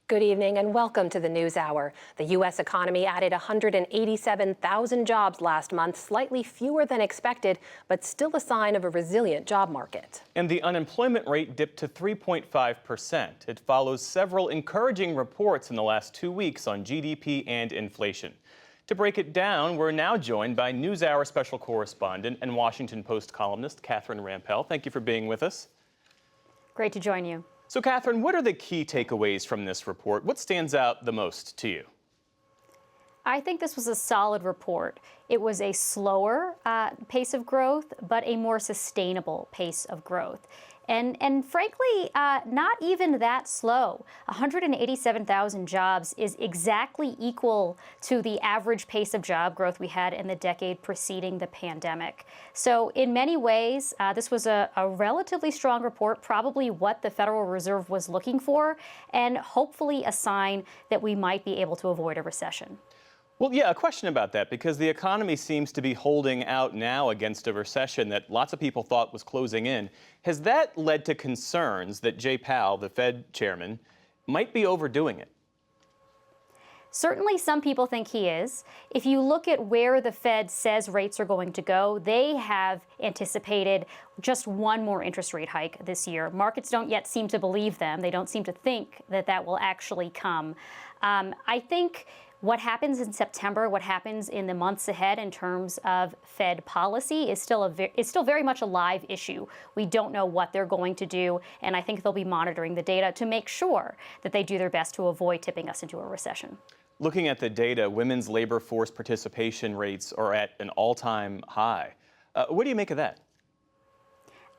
Good evening and welcome to the News Hour. The U.S. economy added 187,000 jobs last month, slightly fewer than expected, but still a sign of a resilient job market. And the unemployment rate dipped to 3.5%. It follows several encouraging reports in the last 2 weeks on GDP and inflation. To break it down, we're now joined by NewsHour special correspondent and Washington Post columnist Catherine Rampell. Thank you for being with us. Great to join you. So, Catherine, what are the key takeaways from this report? What stands out the most to you? I think this was a solid report. It was a slower pace of growth, but a more sustainable pace of growth. And frankly, not even that slow. 187,000 jobs is exactly equal to the average pace of job growth we had in the decade preceding the pandemic. So in many ways, this was a relatively strong report, probably what the Federal Reserve was looking for, and hopefully a sign that we might be able to avoid a recession. Well, yeah, a question about that, because the economy seems to be holding out now against a recession that lots of people thought was closing in. Has that led to concerns that Jay Powell, the Fed chairman, might be overdoing it? Certainly some people think he is. If you look at where the Fed says rates are going to go, they have anticipated just one more interest rate hike this year. Markets don't yet seem to believe them. They don't seem to think that that will actually come. I think what happens in September, what happens in the months ahead in terms of Fed policy is still very much a live issue. We don't know what they're going to do, and I think they'll be monitoring the data to make sure that they do their best to avoid tipping us into a recession. Looking at the data, women's labor force participation rates are at an all-time high. What do you make of that?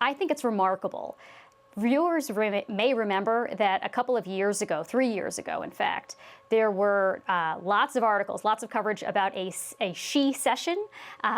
I think it's remarkable. Viewers may remember that a couple of years ago, 3 years ago, in fact, there were lots of articles, lots of coverage about a she session.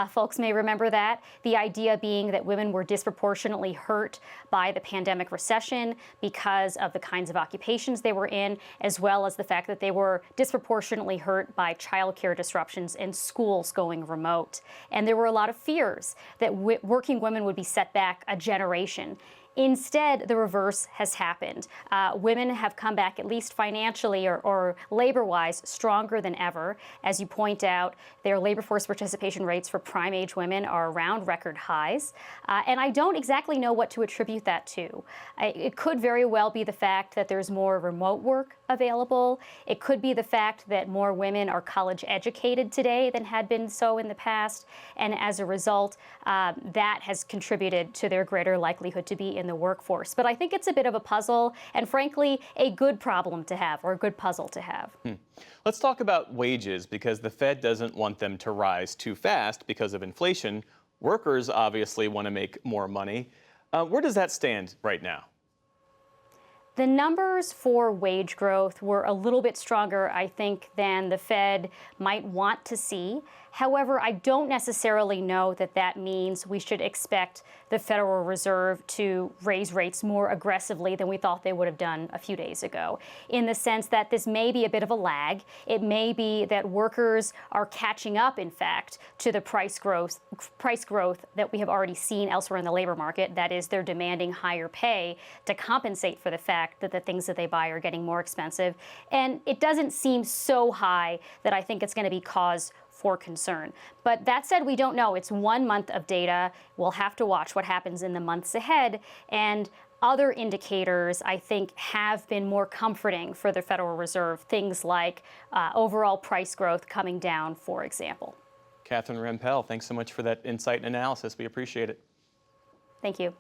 Folks may remember that. The idea being that women were disproportionately hurt by the pandemic recession because of the kinds of occupations they were in, as well as the fact that they were disproportionately hurt by childcare disruptions and schools going remote. And there were a lot of fears that working women would be set back a generation. Instead, the reverse has happened. Women have come back, at least financially or labor-wise, stronger than ever. As you point out, their labor force participation rates for prime-age women are around record highs. And I don't exactly know what to attribute that to. It could very well be the fact that there's more remote work available. It could be the fact that more women are college educated today than had been so in the past. And as a result, that has contributed to their greater likelihood to be in the workforce. But I think it's a bit of a puzzle and, frankly, a good problem to have, or a good puzzle to have. Let's talk about wages, because the Fed doesn't want them to rise too fast because of inflation. Workers obviously want to make more money. Where does that stand right now? The numbers for wage growth were a little bit stronger, I think, than the Fed might want to see. However, I don't necessarily know that that means we should expect the Federal Reserve to raise rates more aggressively than we thought they would have done a few days ago, in the sense that this may be a bit of a lag. It may be that workers are catching up, in fact, to the price growth that we have already seen elsewhere in the labor market. That is, they're demanding higher pay to compensate for the fact that the things that they buy are getting more expensive. And it doesn't seem so high that I think it's going to be cause for concern. But that said, we don't know. It's 1 month of data. We'll have to watch what happens in the months ahead. And other indicators, I think, have been more comforting for the Federal Reserve, things like overall price growth coming down, for example. Catherine Rampell, thanks so much for that insight and analysis. We appreciate it. Thank you.